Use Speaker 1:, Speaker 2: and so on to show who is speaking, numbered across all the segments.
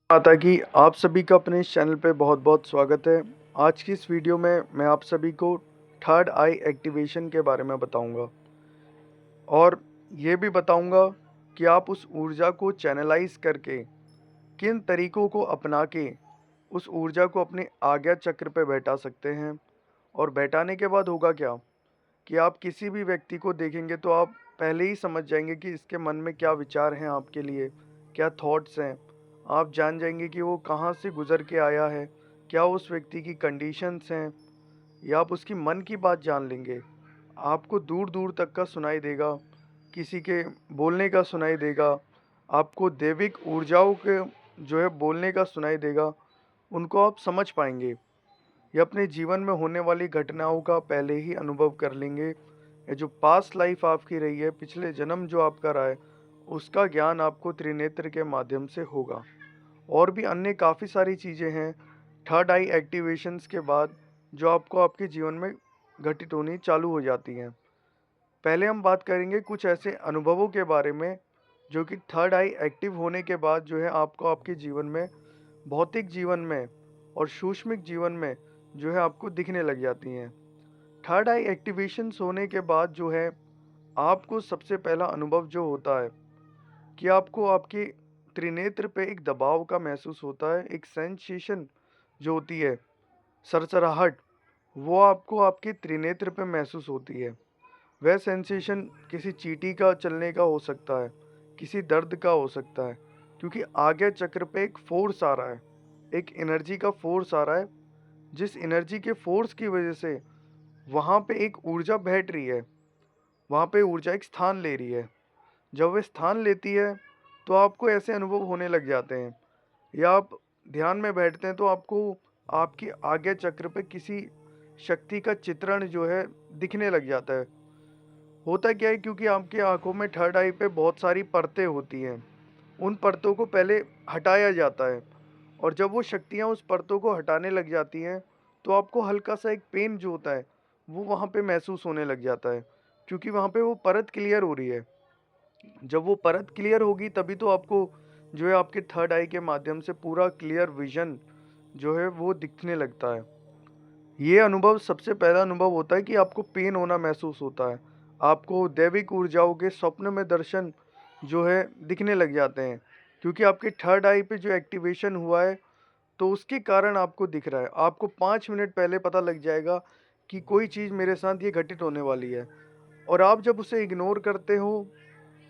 Speaker 1: माता की आप सभी का अपने इस चैनल पे बहुत बहुत स्वागत है। आज की इस वीडियो में मैं आप सभी को थर्ड आई एक्टिवेशन के बारे में बताऊंगा और ये भी बताऊंगा कि आप उस ऊर्जा को चैनलाइज करके किन तरीकों को अपना के उस ऊर्जा को अपने आज्ञा चक्र पे बैठा सकते हैं। और बैठाने के बाद होगा क्या कि आप किसी भी व्यक्ति को देखेंगे तो आप पहले ही समझ जाएंगे कि इसके मन में क्या विचार हैं आपके लिए, क्या थॉट्स हैं। आप जान जाएंगे कि वो कहाँ से गुजर के आया है, क्या उस व्यक्ति की कंडीशंस हैं, या आप उसकी मन की बात जान लेंगे। आपको दूर दूर तक का सुनाई देगा, किसी के बोलने का सुनाई देगा, आपको दैविक ऊर्जाओं के जो है बोलने का सुनाई देगा। उनको आप समझ पाएंगे या अपने जीवन में होने वाली घटनाओं का पहले ही अनुभव कर लेंगे। ये जो पास्ट लाइफ आपकी रही है, पिछले जन्म जो आपका रहा है, उसका ज्ञान आपको त्रिनेत्र के माध्यम से होगा। और भी अन्य काफ़ी सारी चीज़ें हैं थर्ड आई एक्टिवेशंस के बाद जो आपको आपके जीवन में घटित होनी चालू हो जाती हैं। पहले हम बात करेंगे कुछ ऐसे अनुभवों के बारे में जो कि थर्ड आई एक्टिव होने के बाद जो है आपको आपके जीवन में, भौतिक जीवन में और सूक्ष्मिक जीवन में जो है आपको दिखने लग जाती हैं। थर्ड आई एक्टिवेशन होने के बाद जो है आपको सबसे पहला अनुभव जो होता है कि आपको आपके त्रिनेत्र पे एक दबाव का महसूस होता है, एक सेंसेशन जो होती है, सरसराहट, वो आपको आपके त्रिनेत्र पे महसूस होती है। वह सेंसेशन किसी चींटी का चलने का हो सकता है, किसी दर्द का हो सकता है, क्योंकि आगे चक्र पे एक फोर्स आ रहा है, एक एनर्जी का फोर्स आ रहा है, जिस एनर्जी के फोर्स की वजह से वहाँ पे एक ऊर्जा बैठ रही है, वहाँ पे ऊर्जा एक स्थान ले रही है। जब वह स्थान लेती है तो आपको ऐसे अनुभव होने लग जाते हैं, या आप ध्यान में बैठते हैं तो आपको आपकी आज्ञा चक्र पे किसी शक्ति का चित्रण जो है दिखने लग जाता है। होता क्या है, क्योंकि आपकी आंखों में थर्ड आई पे बहुत सारी परतें होती हैं, उन परतों को पहले हटाया जाता है। और जब वो शक्तियाँ उस परतों को हटाने लग जाती हैं तो आपको हल्का सा एक पेन जो होता है वो वहाँ पे महसूस होने लग जाता है, क्योंकि वहाँ पे वो परत क्लियर हो रही है। जब वो परत क्लियर होगी तभी तो आपको जो है आपके थर्ड आई के माध्यम से पूरा क्लियर विजन जो है वो दिखने लगता है। ये अनुभव सबसे पहला अनुभव होता है कि आपको पेन होना महसूस होता है। आपको दैविक ऊर्जाओं के स्वप्न में दर्शन जो है दिखने लग जाते हैं, क्योंकि आपके थर्ड आई पे जो एक्टिवेशन हुआ है तो उसके कारण आपको दिख रहा है। आपको 5 मिनट पहले पता लग जाएगा कि कोई चीज़ मेरे साथ ये घटित होने वाली है। और आप जब उसे इग्नोर करते हो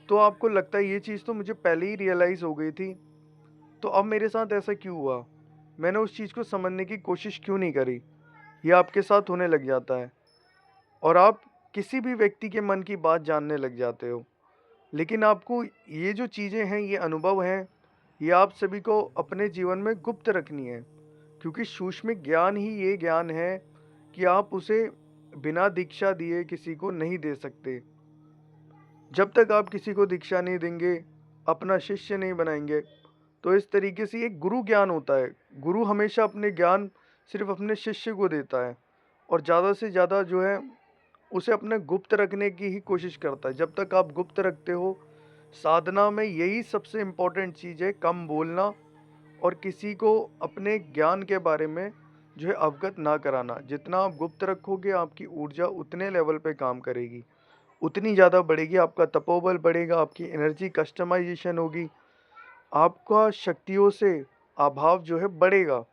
Speaker 1: तो आपको लगता है ये चीज़ तो मुझे पहले ही रियलाइज़ हो गई थी, तो अब मेरे साथ ऐसा क्यों हुआ, मैंने उस चीज़ को समझने की कोशिश क्यों नहीं करी। ये आपके साथ होने लग जाता है और आप किसी भी व्यक्ति के मन की बात जानने लग जाते हो। लेकिन आपको ये जो चीज़ें हैं, ये अनुभव हैं, ये आप सभी को अपने जीवन में गुप्त रखनी है, क्योंकि सूक्ष्म ज्ञान ही ये ज्ञान है कि आप उसे बिना दीक्षा दिए किसी को नहीं दे सकते। जब तक आप किसी को दीक्षा नहीं देंगे, अपना शिष्य नहीं बनाएंगे, तो इस तरीके से एक गुरु ज्ञान होता है। गुरु हमेशा अपने ज्ञान सिर्फ अपने शिष्य को देता है और ज़्यादा से ज़्यादा जो है उसे अपने गुप्त रखने की ही कोशिश करता है। जब तक आप गुप्त रखते हो, साधना में यही सबसे इम्पोर्टेंट चीज़ है, कम बोलना और किसी को अपने ज्ञान के बारे में जो है अवगत ना कराना। जितना आप गुप्त रखोगे आपकी ऊर्जा उतने लेवल पे काम करेगी, उतनी ज़्यादा बढ़ेगी, आपका तपोबल बढ़ेगा, आपकी एनर्जी कस्टमाइजेशन होगी, आपका शक्तियों से अभाव जो है बढ़ेगा।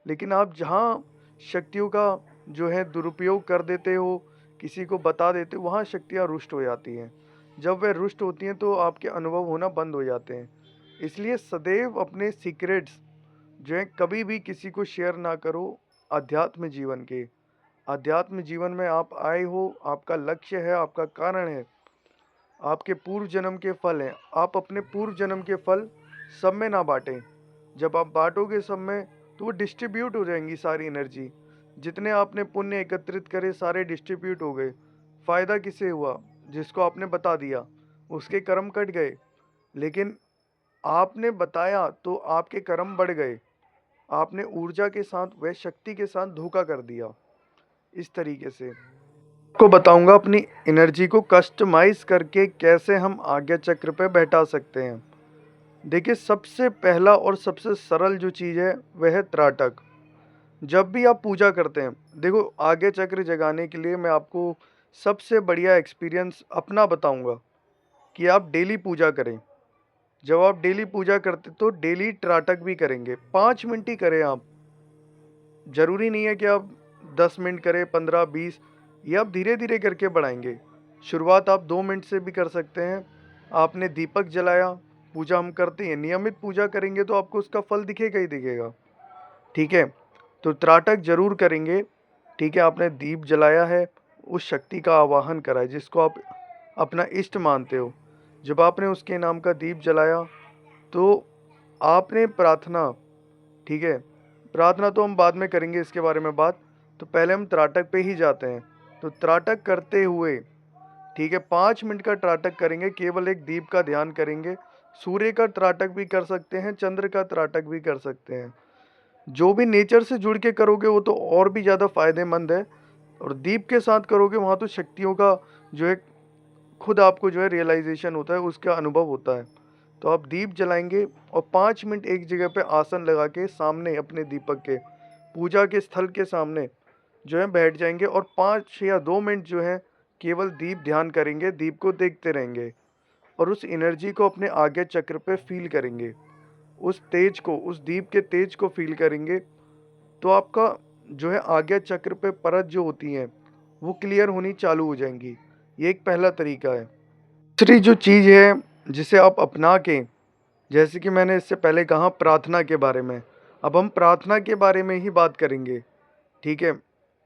Speaker 1: लेकिन आप जहाँ शक्तियों का जो है दुरुपयोग कर देते हो, किसी को बता देते हो, वहाँ शक्तियाँ रुष्ट हो जाती हैं। जब वे रुष्ट होती हैं तो आपके अनुभव होना बंद हो जाते हैं। इसलिए सदैव अपने सीक्रेट्स जो है कभी भी किसी को शेयर ना करो। अध्यात्म जीवन के, अध्यात्म जीवन में आप आए हो, आपका लक्ष्य है, आपका कारण है, आपके पूर्व जन्म के फल हैं। आप अपने पूर्व जन्म के फल सब में ना बांटें। जब आप बांटोगे सब में तो वो डिस्ट्रीब्यूट हो जाएंगी सारी एनर्जी। जितने आपने पुण्य एकत्रित करे सारे डिस्ट्रीब्यूट हो गए। फायदा किसे हुआ? जिसको आपने बता दिया उसके कर्म कट गए, लेकिन आपने बताया तो आपके कर्म बढ़ गए। आपने ऊर्जा के साथ, वह शक्ति के साथ धोखा कर दिया। इस तरीके से आपको बताऊंगा अपनी एनर्जी को कस्टमाइज करके कैसे हम आज्ञा चक्र पे बैठा सकते हैं। देखिए, सबसे पहला और सबसे सरल जो चीज़ है वह है त्राटक। जब भी आप पूजा करते हैं, देखो आगे चक्र जगाने के लिए मैं आपको सबसे बढ़िया एक्सपीरियंस अपना बताऊंगा कि आप डेली पूजा करें। जब आप डेली पूजा करते तो डेली त्राटक भी करेंगे, 5 मिनट ही करें आप। ज़रूरी नहीं है कि आप 10 मिनट करें, 15-20, ये आप धीरे धीरे करके बढ़ाएंगे। शुरुआत आप 2 मिनट से भी कर सकते हैं। आपने दीपक जलाया, पूजा हम करते हैं, नियमित पूजा करेंगे तो आपको उसका फल दिखेगा ही दिखेगा। ठीक है, तो त्राटक जरूर करेंगे। ठीक है, आपने दीप जलाया है, उस शक्ति का आवाहन करा है जिसको आप अपना इष्ट मानते हो। जब आपने उसके नाम का दीप जलाया तो आपने प्रार्थना, ठीक है, प्रार्थना तो हम बाद में करेंगे इसके बारे में बात। तो पहले हम त्राटक पे ही जाते हैं। तो त्राटक करते हुए, ठीक है, 5 मिनट का त्राटक करेंगे, केवल एक दीप का ध्यान करेंगे। सूर्य का त्राटक भी कर सकते हैं, चंद्र का त्राटक भी कर सकते हैं। जो भी नेचर से जुड़ के करोगे वो तो और भी ज़्यादा फायदेमंद है। और दीप के साथ करोगे वहाँ तो शक्तियों का जो है खुद आपको जो है रियलाइजेशन होता है, उसका अनुभव होता है। तो आप दीप जलाएंगे और 5 मिनट एक जगह पे आसन लगा के सामने अपने दीपक के पूजा के स्थल के सामने जो है बैठ जाएंगे और 5 या 2 मिनट जो है केवल दीप ध्यान करेंगे, दीप को देखते रहेंगे और उस एनर्जी को अपने आगे चक्र पे फील करेंगे। उस तेज को, उस दीप के तेज को फील करेंगे तो आपका जो है आज्ञा चक्र पे परत जो होती है वो क्लियर होनी चालू हो जाएंगी। ये एक पहला तरीका है। दूसरी जो चीज़ है जिसे आप अपना के, जैसे कि मैंने इससे पहले कहा प्रार्थना के बारे में, अब हम प्रार्थना के बारे में ही बात करेंगे। ठीक है,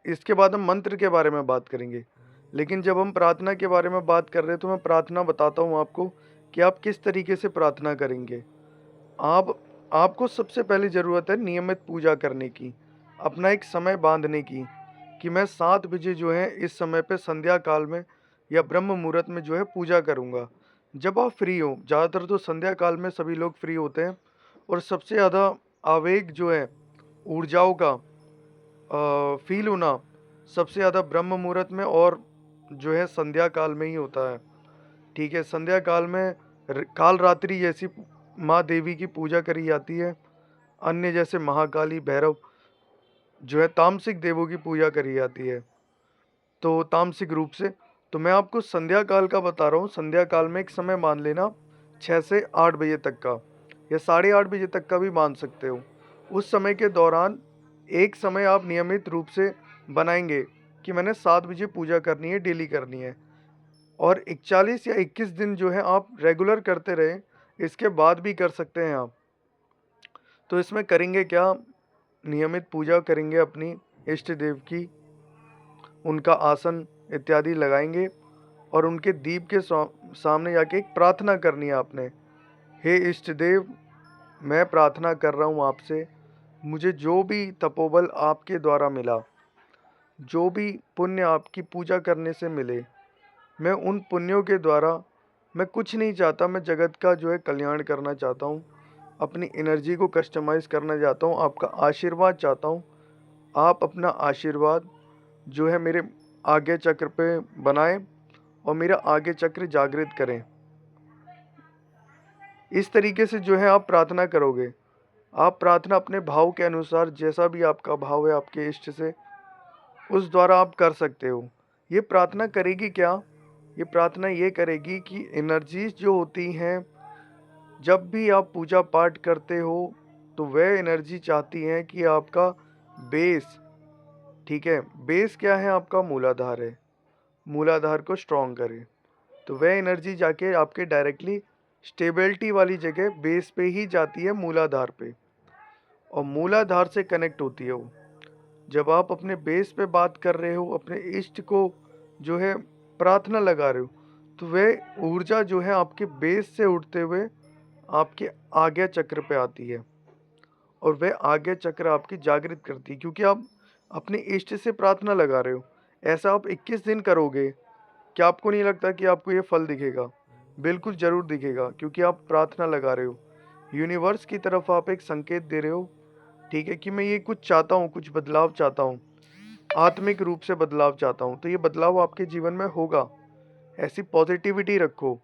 Speaker 1: इसके बाद हम मंत्र के बारे में बात करेंगे। लेकिन जब हम प्रार्थना के बारे में बात कर रहे हैं तो मैं प्रार्थना बताता हूँ आपको कि आप किस तरीके से प्रार्थना करेंगे। आप आपको सबसे पहले ज़रूरत है नियमित पूजा करने की, अपना एक समय बांधने की कि मैं 7 बजे जो है इस समय पे संध्या काल में या ब्रह्म मुहूर्त में जो है पूजा करूँगा। जब आप फ्री हो, ज़्यादातर तो संध्या काल में सभी लोग फ्री होते हैं और सबसे ज़्यादा आवेग जो है, ऊर्जाओं का फील होना सबसे ज़्यादा ब्रह्म मुहूर्त में और जो है संध्या काल में ही होता है। ठीक है, संध्या काल में काल रात्रि जैसी माँ देवी की पूजा करी जाती है। अन्य जैसे महाकाली, भैरव जो है तामसिक देवों की पूजा करी जाती है, तो तामसिक रूप से। तो मैं आपको संध्या काल का बता रहा हूँ। संध्या काल में एक समय मान लेना 6 से 8 बजे तक का, या 8:30 बजे तक का भी मान सकते हो। उस समय के दौरान एक समय आप नियमित रूप से बनाएंगे कि मैंने 7 बजे पूजा करनी है, डेली करनी है। और 41 या 21 दिन जो है आप रेगुलर करते रहे, इसके बाद भी कर सकते हैं आप। तो इसमें करेंगे क्या, नियमित पूजा करेंगे अपनी इष्ट देव की, उनका आसन इत्यादि लगाएंगे और उनके दीप के सामने जाके एक प्रार्थना करनी है आपने। हे इष्ट देव, मैं प्रार्थना कर रहा हूँ आपसे, मुझे जो भी तपोबल आपके द्वारा मिला, जो भी पुण्य आपकी पूजा करने से मिले, मैं उन पुण्यों के द्वारा, मैं कुछ नहीं चाहता, मैं जगत का जो है कल्याण करना चाहता हूँ, अपनी एनर्जी को कस्टमाइज़ करना चाहता हूँ, आपका आशीर्वाद चाहता हूँ। आप अपना आशीर्वाद जो है मेरे आगे चक्र पे बनाएं और मेरा आगे चक्र जागृत करें। इस तरीके से जो है आप प्रार्थना करोगे। आप प्रार्थना अपने भाव के अनुसार, जैसा भी आपका भाव है आपके इष्ट से, उस द्वारा आप कर सकते हो। ये प्रार्थना करेगी क्या, ये प्रार्थना ये करेगी कि एनर्जीज जो होती हैं, जब भी आप पूजा पाठ करते हो तो वह एनर्जी चाहती हैं कि आपका बेस, ठीक है, बेस क्या है, आपका मूलाधार है, मूलाधार को स्ट्रॉन्ग करे। तो वह एनर्जी जाके आपके डायरेक्टली स्टेबिलिटी वाली जगह बेस पे ही जाती है, मूलाधार पे, और मूलाधार से कनेक्ट होती है वो। जब आप अपने बेस पे बात कर रहे हो, अपने इष्ट को जो है प्रार्थना लगा रहे हो, तो वह ऊर्जा जो है आपके बेस से उठते हुए आपके आज्ञा चक्र पे आती है और वह आज्ञा चक्र आपकी जागृत करती है, क्योंकि आप अपने इष्ट से प्रार्थना लगा रहे हो। ऐसा आप 21 दिन करोगे, क्या आपको नहीं लगता कि आपको ये फल दिखेगा? बिल्कुल ज़रूर दिखेगा, क्योंकि आप प्रार्थना लगा रहे हो। यूनिवर्स की तरफ आप एक संकेत दे रहे हो, ठीक है, कि मैं ये कुछ चाहता हूँ, कुछ बदलाव चाहता हूँ, आत्मिक रूप से बदलाव चाहता हूँ। तो ये बदलाव आपके जीवन में होगा, ऐसी पॉजिटिविटी रखो।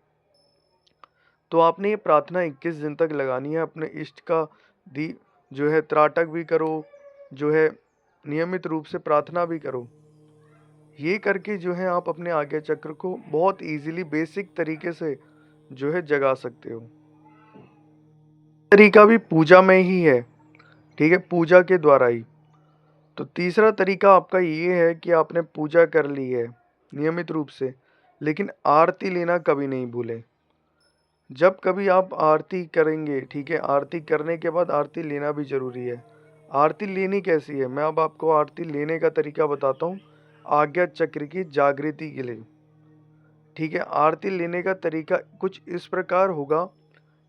Speaker 1: तो आपने ये प्रार्थना 21 दिन तक लगानी है। अपने इष्ट का दी जो है त्राटक भी करो, जो है नियमित रूप से प्रार्थना भी करो। ये करके जो है आप अपने आज्ञा चक्र को बहुत ईज़िली बेसिक तरीके से जो है जगा सकते हो। तरीका भी पूजा में ही है, ठीक है, पूजा के द्वारा ही। तो तीसरा तरीका आपका ये है कि आपने पूजा कर ली है नियमित रूप से, लेकिन आरती लेना कभी नहीं भूलें। जब कभी आप आरती करेंगे, ठीक है, आरती करने के बाद आरती लेना भी ज़रूरी है। आरती लेनी कैसी है, मैं अब आपको आरती लेने का तरीका बताता हूँ आज्ञा चक्र की जागृति के लिए। ठीक है, आरती लेने का तरीका कुछ इस प्रकार होगा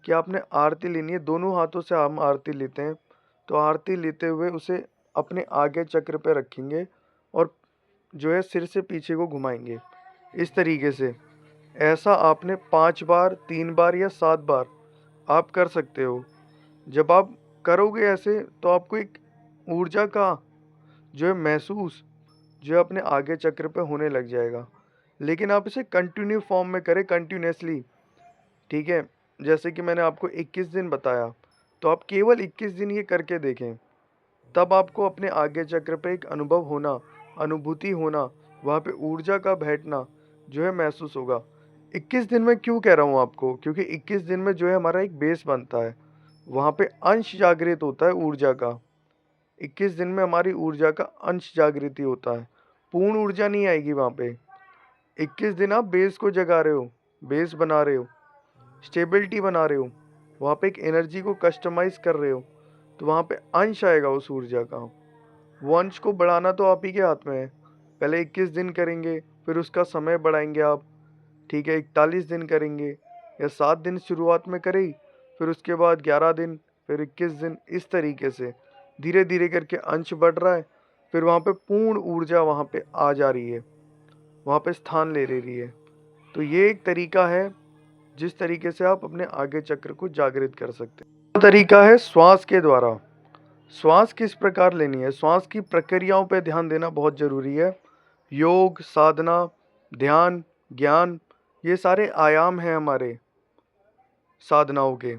Speaker 1: कि आपने आरती लेनी है, दोनों हाथों से हम आरती लेते हैं। तो आरती लेते हुए उसे अपने आगे चक्र पे रखेंगे और जो है सिर से पीछे को घुमाएंगे इस तरीके से। ऐसा आपने 5 बार, 3 बार या 7 बार आप कर सकते हो। जब आप करोगे ऐसे तो आपको एक ऊर्जा का जो है महसूस जो है अपने आगे चक्र पे होने लग जाएगा। लेकिन आप इसे कंटिन्यू फॉर्म में करें, कंटिन्यूसली, ठीक है। जैसे कि मैंने आपको 21 दिन बताया, तो आप केवल 21 दिन ये करके देखें, तब आपको अपने आज्ञा चक्र पे एक अनुभव होना, अनुभूति होना, वहाँ पे ऊर्जा का बैठना जो है महसूस होगा। 21 दिन में क्यों कह रहा हूँ आपको, क्योंकि 21 दिन में जो है हमारा एक बेस बनता है, वहाँ पे अंश जागृत होता है ऊर्जा का। 21 दिन में हमारी ऊर्जा का अंश जागृति होता है, पूर्ण ऊर्जा नहीं आएगी वहाँ पे। 21 दिन आप बेस को जगा रहे हो, बेस बना रहे हो, स्टेबिलिटी बना रहे हो, वहाँ पे एक एनर्जी को कस्टमाइज़ कर रहे हो, तो वहाँ पे अंश आएगा उस ऊर्जा का। वो अंश को बढ़ाना तो आप ही के हाथ में है। पहले 21 दिन करेंगे, फिर उसका समय बढ़ाएंगे आप, ठीक है, 41 दिन करेंगे या 7 दिन शुरुआत में करें, फिर उसके बाद 11 दिन, फिर 21 दिन, इस तरीके से धीरे धीरे करके अंश बढ़ रहा है। फिर वहाँ पे पूर्ण ऊर्जा वहाँ पे आ जा रही है, वहाँ पे स्थान ले ले रही है। तो ये एक तरीका है जिस तरीके से आप अपने आगे चक्र को जागृत कर सकते हैं। तरीका है श्वास के द्वारा। श्वास किस प्रकार लेनी है, श्वास की प्रक्रियाओं पे ध्यान देना बहुत ज़रूरी है। योग, साधना, ध्यान, ज्ञान, ये सारे आयाम हैं हमारे साधनाओं के,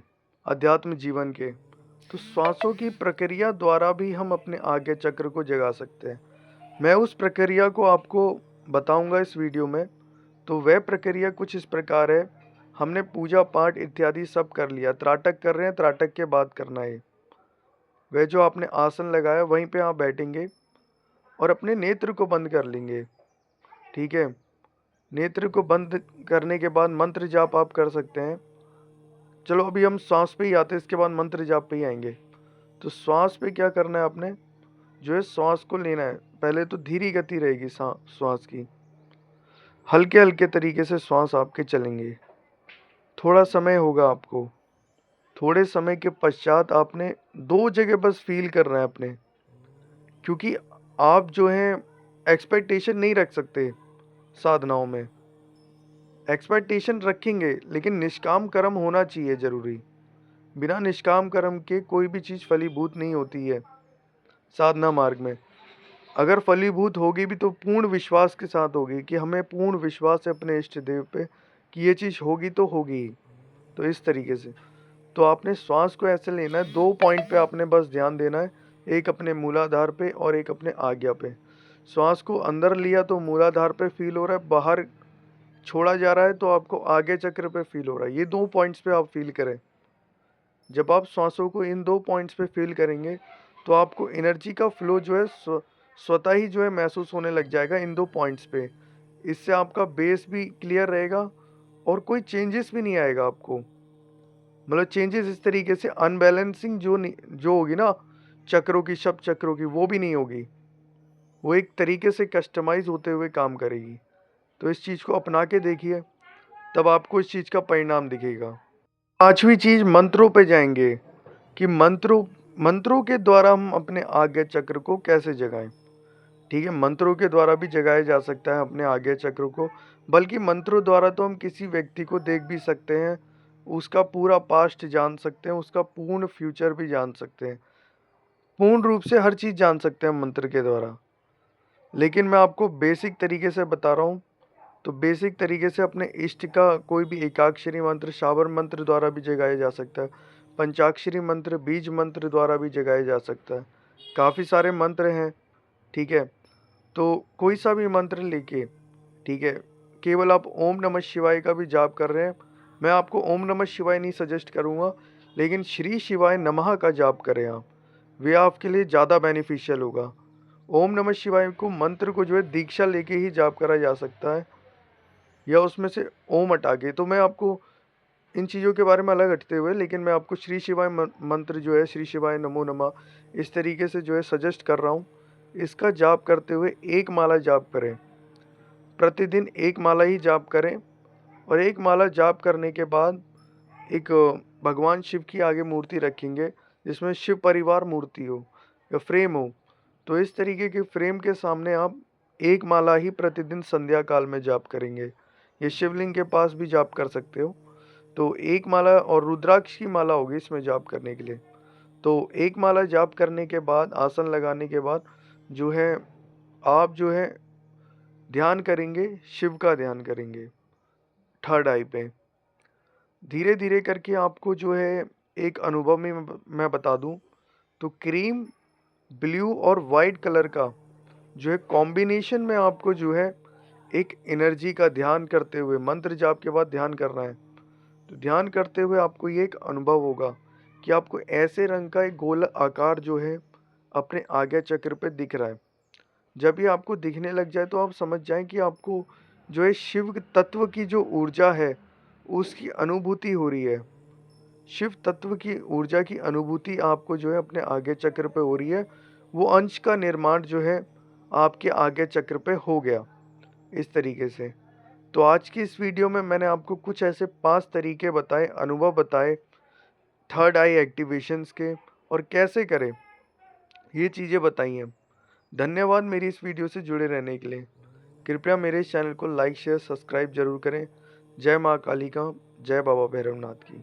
Speaker 1: अध्यात्म जीवन के। तो श्वासों की प्रक्रिया द्वारा भी हम अपने आगे चक्र को जगा सकते हैं। मैं उस प्रक्रिया को आपको बताऊंगा इस वीडियो में। तो वह प्रक्रिया कुछ इस प्रकार है, हमने पूजा पाठ इत्यादि सब कर लिया, त्राटक कर रहे हैं, त्राटक के बाद करना है। वह जो आपने आसन लगाया वहीं पे आप बैठेंगे और अपने नेत्र को बंद कर लेंगे, ठीक है। नेत्र को बंद करने के बाद मंत्र जाप आप कर सकते हैं। चलो अभी हम सांस पे ही आते हैं, इसके बाद मंत्र जाप पे ही आएंगे। तो श्वास पे क्या करना है, आपने जो है श्वास को लेना है। पहले तो धीरी गति रहेगी श्वास की, हल्के हल्के तरीके से श्वास आपके चलेंगे। थोड़ा समय होगा आपको, थोड़े समय के पश्चात आपने 2 जगह बस फील करना है अपने, क्योंकि आप जो है एक्सपेक्टेशन नहीं रख सकते साधनाओं में। एक्सपेक्टेशन रखेंगे लेकिन निष्काम कर्म होना चाहिए ज़रूरी। बिना निष्काम कर्म के कोई भी चीज़ फलीभूत नहीं होती है साधना मार्ग में। अगर फलीभूत होगी भी तो पूर्ण विश्वास के साथ होगी, कि हमें पूर्ण विश्वास है अपने इष्ट देव पे कि ये चीज़ होगी तो होगी ही। तो इस तरीके से तो आपने श्वास को ऐसे लेना है, 2 पॉइंट पे आपने बस ध्यान देना है, एक अपने मूलाधार पे और एक अपने आज्ञा पे। श्वास को अंदर लिया तो मूलाधार पे फील हो रहा है, बाहर छोड़ा जा रहा है तो आपको आगे चक्र पे फील हो रहा है। ये 2 पॉइंट्स पे आप फील करें। जब आप श्वासों को इन 2 पॉइंट्स पे फील करेंगे तो आपको एनर्जी का फ्लो जो है स्वतः ही जो है महसूस होने लग जाएगा इन 2 पॉइंट्स पे। इससे आपका बेस भी क्लियर रहेगा और कोई चेंजेस भी नहीं आएगा आपको। मतलब चेंजेस इस तरीके से अनबैलेंसिंग जो होगी ना चक्रों की, सब चक्रों की, वो भी नहीं होगी। वो एक तरीके से कस्टमाइज होते हुए काम करेगी। तो इस चीज़ को अपना के देखिए, तब आपको इस चीज़ का परिणाम दिखेगा। 5वीं चीज़ मंत्रों पे जाएंगे कि मंत्रों के द्वारा हम अपने आज्ञा चक्र को कैसे जगाएं। ठीक है, मंत्रों के द्वारा भी जगाया जा सकता है अपने आज्ञा चक्र को। बल्कि मंत्रों द्वारा तो हम किसी व्यक्ति को देख भी सकते हैं, उसका पूरा पास्ट जान सकते हैं, उसका पूर्ण फ्यूचर भी जान सकते हैं, पूर्ण रूप से हर चीज़ जान सकते हैं मंत्र के द्वारा। लेकिन मैं आपको बेसिक तरीके से बता रहा हूँ, तो बेसिक तरीके से अपने इष्ट का कोई भी एकाक्षरी मंत्र शाबर मंत्र द्वारा भी जगाया जा सकता है, पंचाक्षरी मंत्र बीज मंत्र द्वारा भी जगाया जा सकता है। काफ़ी सारे मंत्र हैं, ठीक है? तो कोई सा भी मंत्र लेके, ठीक है, केवल आप ओम नमः शिवाय का भी जाप कर रहे हैं, मैं आपको ओम नमः शिवाय नहीं सजेस्ट करूँगा, लेकिन श्री शिवाय नमः का जाप करें आप, वे आपके लिए ज़्यादा बेनिफिशियल होगा। ओम नमः शिवाय को मंत्र को जो है दीक्षा लेके ही जाप करा जा सकता है, या उसमें से ओम हटा के। तो मैं आपको इन चीज़ों के बारे में अलग हटते हुए, लेकिन मैं आपको श्री शिवाय मंत्र जो है, श्री शिवाय नमो नमः, इस तरीके से जो है सजेस्ट कर रहा हूँ। इसका जाप करते हुए एक माला जाप करें, प्रतिदिन एक माला ही जाप करें। और एक माला जाप करने के बाद एक भगवान शिव की आगे मूर्ति रखेंगे, जिसमें शिव परिवार मूर्ति हो या फ्रेम हो। तो इस तरीके के फ्रेम के सामने आप एक माला ही प्रतिदिन संध्या काल में जाप करेंगे। ये शिवलिंग के पास भी जाप कर सकते हो। तो एक माला, और रुद्राक्ष की माला होगी इसमें जाप करने के लिए। तो एक माला जाप करने के बाद, आसन लगाने के बाद जो है, आप जो है ध्यान करेंगे, शिव का ध्यान करेंगे थर्ड आई पे। धीरे धीरे करके आपको जो है एक अनुभव में मैं बता दूं, तो क्रीम ब्लू और वाइट कलर का जो है कॉम्बिनेशन में आपको जो है एक एनर्जी का ध्यान करते हुए, मंत्र जाप के बाद ध्यान करना है। तो ध्यान करते हुए आपको ये एक अनुभव होगा कि आपको ऐसे रंग का एक गोल आकार जो है अपने आज्ञा चक्र पे दिख रहा है। जब ये आपको दिखने लग जाए तो आप समझ जाएं कि आपको जो है शिव तत्व की जो ऊर्जा है उसकी अनुभूति हो रही है। शिव तत्व की ऊर्जा की अनुभूति आपको जो है अपने आज्ञा चक्र पे हो रही है। वो अंश का निर्माण जो है आपके आज्ञा चक्र पे हो गया इस तरीके से। तो आज की इस वीडियो में मैंने आपको कुछ ऐसे 5 तरीके बताए, अनुभव बताए थर्ड आई एक्टिवेशंस के, और कैसे करें, ये चीज़ें बताई हैं। धन्यवाद मेरी इस वीडियो से जुड़े रहने के लिए। कृपया मेरे इस चैनल को लाइक शेयर सब्सक्राइब जरूर करें। जय माँ काली का, जय बाबा भैरवनाथ की।